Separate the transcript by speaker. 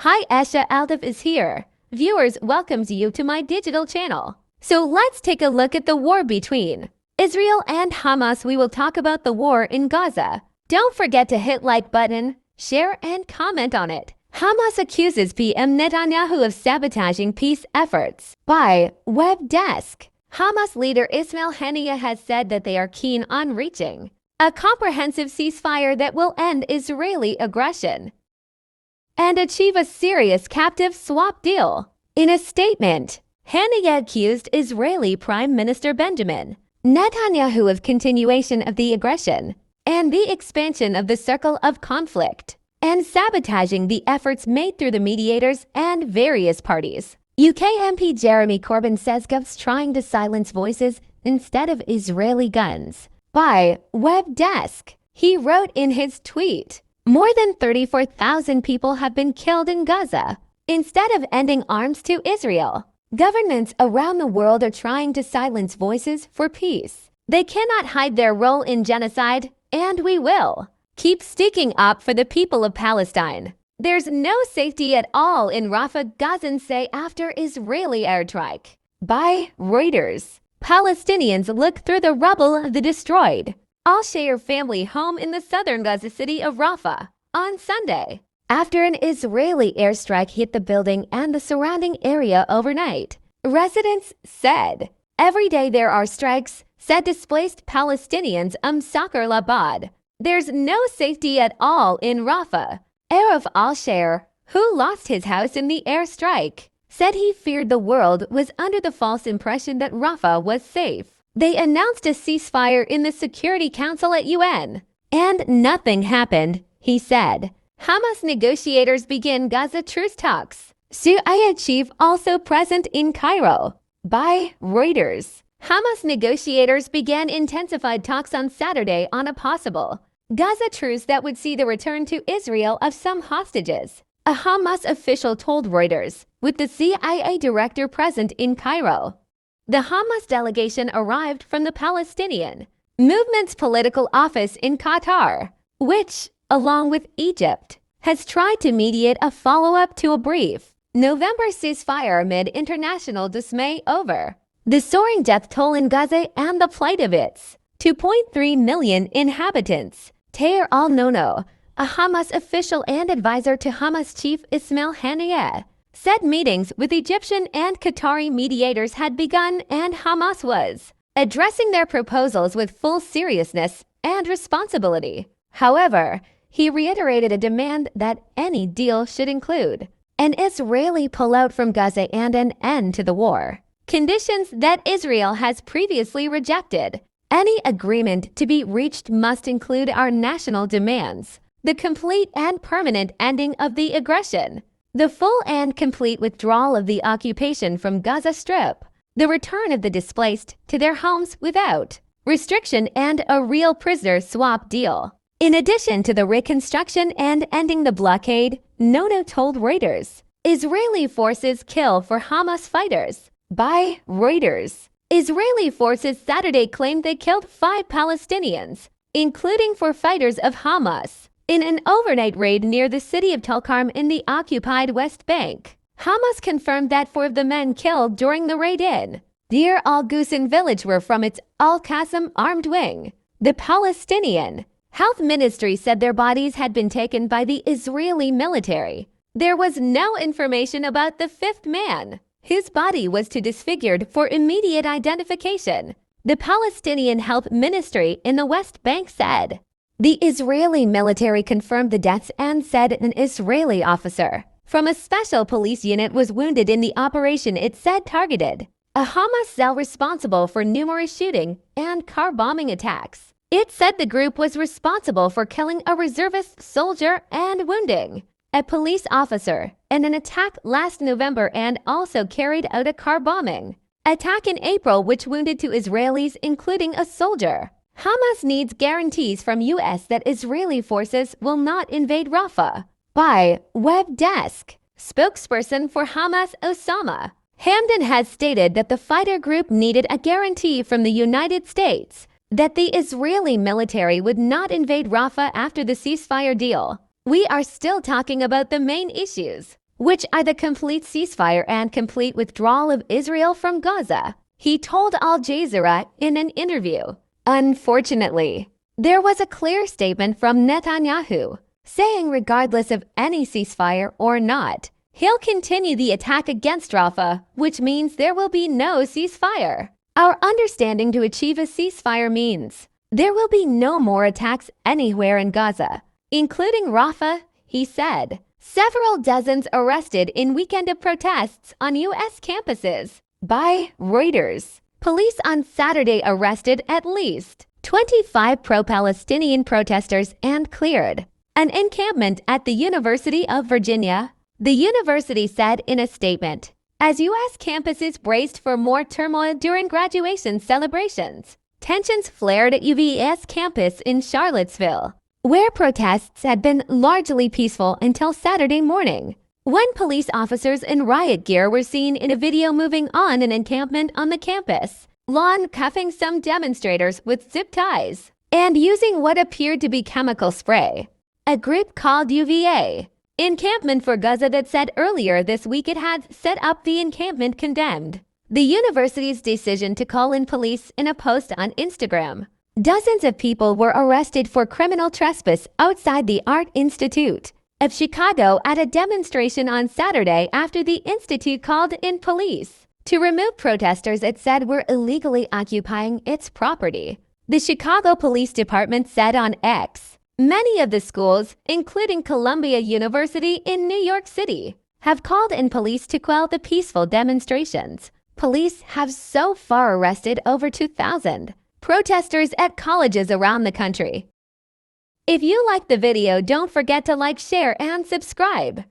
Speaker 1: Hi, Asha Aldif is here. Viewers welcomes you to my digital channel. So let's take a look at the war between Israel and Hamas. We will talk about the war in Gaza. Don't forget to hit like button, share and comment on it. Hamas accuses PM Netanyahu of sabotaging peace efforts. By Web Desk. Hamas leader Ismail Haniyeh has said that they are keen on reaching a comprehensive ceasefire that will end Israeli aggression and achieve a serious captive swap deal. In a statement, Haniyeh accused Israeli Prime Minister Benjamin Netanyahu of continuation of the aggression and the expansion of the circle of conflict and sabotaging the efforts made through the mediators and various parties. UK MP Jeremy Corbyn says Gov's trying to silence voices instead of Israeli guns. By Web Desk, he wrote in his tweet, more than 34,000 people have been killed in Gaza. Instead of ending arms to Israel, governments around the world are trying to silence voices for peace. They cannot hide their role in genocide, and we will keep sticking up for the people of Palestine. There's no safety at all in Rafah, Gazans say after Israeli airstrike. By Reuters, Palestinians look through the rubble of the destroyed Al-Shayer family home in the southern Gaza city of Rafah on Sunday, after an Israeli airstrike hit the building and the surrounding area overnight. Residents said, every day there are strikes, said displaced Palestinians Sakar Labad. There's no safety at all in Rafah. Arif Al-Shayer, who lost his house in the airstrike, said he feared the world was under the false impression that Rafah was safe. They announced a ceasefire in the Security Council at UN, and nothing happened, he said. Hamas negotiators begin Gaza truce talks. CIA chief also present in Cairo. By Reuters, Hamas negotiators began intensified talks on Saturday on a possible Gaza truce that would see the return to Israel of some hostages. A Hamas official told Reuters, with the CIA director present in Cairo. The Hamas delegation arrived from the Palestinian movement's political office in Qatar, which, along with Egypt, has tried to mediate a follow-up to a brief November ceasefire amid international dismay over the soaring death toll in Gaza and the plight of its 2.3 million inhabitants. Taher al-Nono, a Hamas official and advisor to Hamas chief Ismail Haniyeh, said meetings with Egyptian and Qatari mediators had begun and Hamas was addressing their proposals with full seriousness and responsibility. However, he reiterated a demand that any deal should include an Israeli pullout from Gaza and an end to the war, conditions that Israel has previously rejected. Any agreement to be reached must include our national demands, the complete and permanent ending of the aggression, the full and complete withdrawal of the occupation from Gaza Strip, the return of the displaced to their homes without restriction, and a real prisoner swap deal. In addition to the reconstruction and ending the blockade, Nono told Reuters, Israeli forces kill for Hamas fighters. By Reuters, Israeli forces Saturday claimed they killed 5 Palestinians, including 4 fighters of Hamas, in an overnight raid near the city of Tulkarm in the occupied West Bank. Hamas confirmed that 4 of the men killed during the raid in Deir al-Ghussan village were from its Al-Qassam armed wing. The Palestinian Health Ministry said their bodies had been taken by the Israeli military. There was no information about the 5th man. His body was too disfigured for immediate identification, the Palestinian Health Ministry in the West Bank said. The Israeli military confirmed the deaths and said an Israeli officer from a special police unit was wounded in the operation it said targeted a Hamas cell responsible for numerous shooting and car bombing attacks. It said the group was responsible for killing a reservist soldier and wounding a police officer in an attack last November and also carried out a car bombing attack in April which wounded 2 Israelis including a soldier. Hamas needs guarantees from U.S. that Israeli forces will not invade Rafah. By Web Desk, spokesperson for Hamas Osama Hamdan has stated that the fighter group needed a guarantee from the United States that the Israeli military would not invade Rafah after the ceasefire deal. We are still talking about the main issues. which are the complete ceasefire and complete withdrawal of Israel from Gaza, he told Al Jazeera in an interview. Unfortunately, there was a clear statement from Netanyahu saying regardless of any ceasefire or not, he'll continue the attack against Rafah, which means there will be no ceasefire. Our understanding to achieve a ceasefire means there will be no more attacks anywhere in Gaza, including Rafah, he said. Several dozens arrested in weekend of protests on U.S. campuses by Reuters. Police on Saturday arrested at least 25 pro-Palestinian protesters and cleared an encampment at the University of Virginia. The university said in a statement, as U.S. campuses braced for more turmoil during graduation celebrations, tensions flared at UVA's campus in Charlottesville, where protests had been largely peaceful until Saturday morning, when police officers in riot gear were seen in a video moving on an encampment on the campus, lawn cuffing some demonstrators with zip ties and using what appeared to be chemical spray. A group called UVA Encampment for Gaza that said earlier this week it had set up the encampment condemned the university's decision to call in police in a post on Instagram. Dozens of people were arrested for criminal trespass outside the Art Institute of Chicago at a demonstration on Saturday after the institute called in police to remove protesters it said were illegally occupying its property. The Chicago Police Department said on X, many of the schools, including Columbia University in New York City, have called in police to quell the peaceful demonstrations. Police have so far arrested over 2,000 protesters at colleges around the country. If you liked the video, don't forget to like, share, and subscribe.